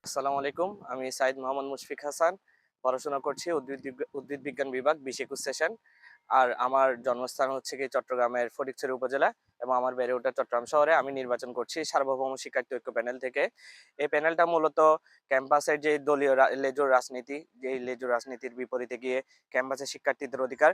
আসসালামু আলাইকুম। আমি সাইদ মোহাম্মদ মুশফিক হাসান। পড়াশোনা করছি উদ্ভিদ বিজ্ঞান বিভাগ ২০-২১ সেশন। আর আমার জন্মস্থান হচ্ছে গিয়ে চট্টগ্রামের ফটিকছড়ি উপজেলা এবং আমার বেড়ে ওঠা চট্টগ্রাম শহরে। আমি নির্বাচন করছি সার্বভৌম শিক্ষার্থী ঐক্য প্যানেল থেকে। এই প্যানেলটা মূলত ক্যাম্পাসের যে দলীয় লেজুর রাজনীতি, যেই লেজুর রাজনীতির বিপরীতে গিয়ে ক্যাম্পাসের শিক্ষার্থীদের অধিকার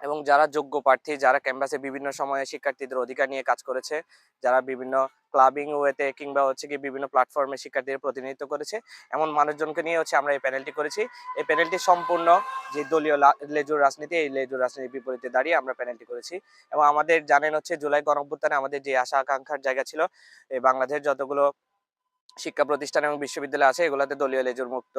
এবং যারা যোগ্য প্রার্থী, যারা ক্যাম্পাসে বিভিন্ন সময়ে শিক্ষার্থীদের অধিকার নিয়ে কাজ করেছে, যারা বিভিন্ন ক্লাবিং ওয়েতে কিংবা হচ্ছে গিয়ে বিভিন্ন প্ল্যাটফর্মে শিক্ষার্থীদের প্রতিনিধিত্ব করেছে, এমন মানুষজনকে নিয়ে হচ্ছে আমরা এই প্যানেলটি করেছি। এই প্যানেলটি সম্পূর্ণ যে দলীয় লেজুর রাজনীতি, এই লেজুর রাজনীতির বিপরীতে দাঁড়িয়ে আমরা প্যানেলটি করেছি। এবং আমাদের জানেন হচ্ছে জুলাই গণঅভ্যুত্থানে আমাদের যে আশা আকাঙ্ক্ষার জায়গা ছিল, এই বাংলাদেশের যতগুলো শিক্ষা প্রতিষ্ঠান এবং বিশ্ববিদ্যালয় আছে এগুলোতে দলীয় লেজুর মুক্ত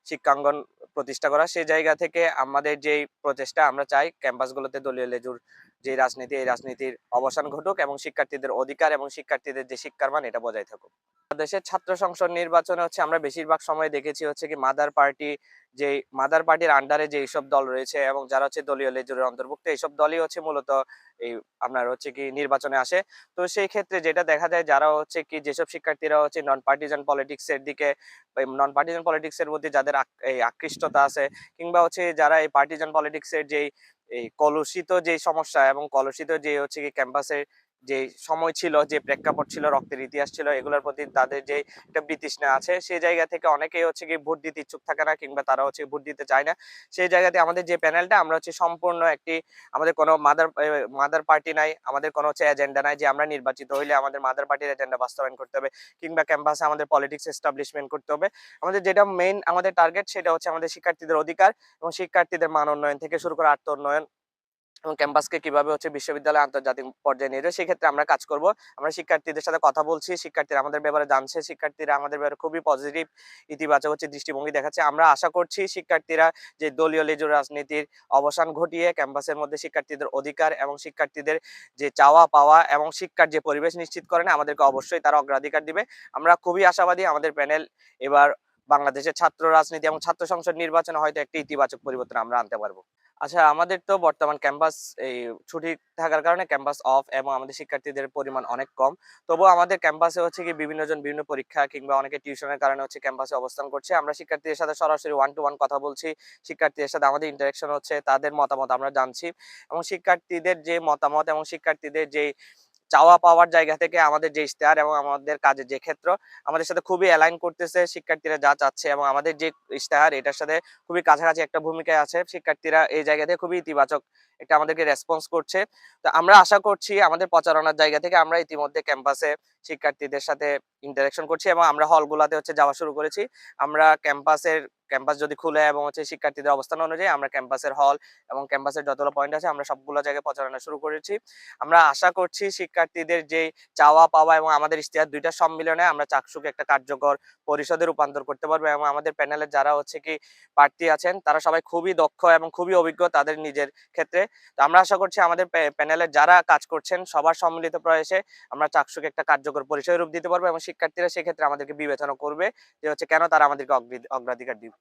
শিক্ষাঙ্গন প্রতিষ্ঠা করা। সেই জায়গা থেকে আমাদের যেই প্রচেষ্টা, আমরা চাই ক্যাম্পাসগুলোতে দলীয় লেজুর যে রাজনীতি, এই রাজনীতির অবসান ঘটুক এবং শিক্ষার্থীদের অধিকার এবং শিক্ষার্থীদের যে শিক্ষার মান এটা বজায় থাকুক। দেশের ছাত্র সংসদ নির্বাচনে হচ্ছে আমরা বেশিরভাগ সময় দেখেছি হচ্ছে কি মাদার পার্টির আন্ডারে যে এইসব দল রয়েছে এবং যারা হচ্ছে দলীয় লেজুরের অন্তর্ভুক্ত, এইসব দলই হচ্ছে মূলত এই আপনার হচ্ছে কি নির্বাচনে আসে। তো সেই ক্ষেত্রে যেটা দেখা যায়, যারা হচ্ছে কি যেসব শিক্ষার্থীরা হচ্ছে নন পার্টিজান পলিটিক্স এর দিকে, নন পার্টিজান পলিটিক্স এর প্রতি যাদের এই আকৃষ্টতা আছে, কিংবা হচ্ছে যারা এই পার্টিজান পলিটিক্স এর যেই এই কলুষিত যে সমস্যা এবং কলুষিত যে হচ্ছে কি ক্যাম্পাসের যে সময় ছিল, যে প্রেক্ষাপট ছিল, রক্তের ইতিহাস ছিল, এগুলোর প্রতি তাদের যে একটা বিতৃষ্ণা আছে, সেই জায়গা থেকে অনেকেই হচ্ছে কি ভোট দিতে ইচ্ছুক থাকে না কিংবা তারা হচ্ছে ভোট দিতে চায় না। সেই জায়গাতে আমাদের যে প্যানেলটা, আমরা হচ্ছে সম্পূর্ণ একটি, আমাদের কোনো মাদার পার্টি নাই, আমাদের কোনো হচ্ছে এজেন্ডা নাই যে আমরা নির্বাচিত হইলে আমাদের মাদার পার্টির এজেন্ডা বাস্তবায়ন করতে হবে কিংবা ক্যাম্পাসে আমাদের পলিটিক্স এস্টাবলিশমেন্ট করতে হবে। আমাদের যেটা মেইন আমাদের টার্গেট, সেটা হচ্ছে আমাদের শিক্ষার্থীদের অধিকার এবং শিক্ষার্থীদের মান উন্নয়ন থেকে শুরু করে আত্ম উন্নয়ন এবং ক্যাম্পাসকে কিভাবে হচ্ছে বিশ্ববিদ্যালয় আন্তর্জাতিক পর্যায়ে নিয়ে যাবে, সেক্ষেত্রে আমরা কাজ করব। আমরা শিক্ষার্থীদের সাথে কথা বলছি, শিক্ষার্থীরা আমাদের ব্যাপারে জানছে, শিক্ষার্থীরা আমাদের ব্যাপারে খুবই পজিটিভ ইতিবাচক হচ্ছে দৃষ্টিভঙ্গি দেখাচ্ছে। আমরা আশা করছি শিক্ষার্থীরা যে দলীয় লেজুর রাজনীতির অবসান ঘটিয়ে ক্যাম্পাসের মধ্যে শিক্ষার্থীদের অধিকার এবং শিক্ষার্থীদের যে চাওয়া পাওয়া এবং শিক্ষার যে পরিবেশ নিশ্চিত করে না, আমাদেরকে অবশ্যই তারা অগ্রাধিকার দিবে। আমরা খুবই আশাবাদী আমাদের প্যানেল এবার বাংলাদেশের ছাত্র রাজনীতি এবং ছাত্র সংসদ নির্বাচনে হয়তো একটি ইতিবাচক পরিবর্তন আমরা আনতে পারবো। আচ্ছা, আমাদের তো বর্তমান ক্যাম্পাস এই ছুটি থাকার কারণে ক্যাম্পাস অফ এবং আমাদের শিক্ষার্থীদের পরিমাণ অনেক কম। তবুও আমাদের ক্যাম্পাসে হচ্ছে কি বিভিন্ন জন বিভিন্ন পরীক্ষা কিংবা অনেকে টিউশনের কারণে হচ্ছে ক্যাম্পাসে অবস্থান করছে। আমরা শিক্ষার্থীদের সাথে সরাসরি ওয়ান টু ওয়ান কথা বলছি। শিক্ষার্থীদের সাথে আমাদের ইন্টারেকশন হচ্ছে, তাদের মতামত আমরা জানছি এবং শিক্ষার্থীদের যে মতামত এবং শিক্ষার্থীদের যেই চাওয়া পাওয়ার জায়গা থেকে আমাদের যে ইশতেহার এবং আমাদের কাজের যে ক্ষেত্র, আমাদের সাথে খুবই অ্যালাইন করতেছে। শিক্ষার্থীরা যা চাচ্ছে এবং আমাদের যে ইশতেহার, এটার সাথে খুবই কাছাকাছি একটা ভূমিকায় আছে। শিক্ষার্থীরা এই জায়গা থেকে খুবই ইতিবাচক একটা আমাদেরকে রেসপন্স করছে। তো আমরা আশা করছি আমাদের প্রচারণার জায়গা থেকে আমরা ইতিমধ্যে ক্যাম্পাসে শিক্ষার্থীদের সাথে ইন্টারেকশন করছি এবং আমরা হলগুলাতে হচ্ছে যাওয়া শুরু করেছি। আমরা ক্যাম্পাস যদি খুলে এবং হচ্ছে শিক্ষার্থীদের অবস্থান অনুযায়ী আমরা ক্যাম্পাসের হল এবং ক্যাম্পাসের যতগুলো পয়েন্ট আছে আমরা সবগুলো জায়গায় প্রচারণা শুরু করেছি। আমরা আশা করছি শিক্ষার্থীদের যেই চাওয়া পাওয়া এবং আমাদের ইশতেহার, দুইটা সম্মিলনে আমরা চাকসুকে একটা কার্যকর পরিষদে রূপান্তর করতে পারবো এবং আমাদের প্যানেলের যারা হচ্ছে কি প্রার্থী আছেন, তারা সবাই খুবই দক্ষ এবং খুবই অভিজ্ঞ তাদের নিজের ক্ষেত্রে। তো আমরা আশা করছি আমাদের প্যানেলের যারা কাজ করছেন সবার সম্মিলিত প্রয়াসে আমরা চাকসুকে একটা কার্যকর পরিষদের রূপ দিতে পারবো এবং শিক্ষার্থীরা সেক্ষেত্রে আমাদেরকে বিবেচনা করবে যে হচ্ছে কেন তারা আমাদেরকে অগ্রাধিকার দিবে।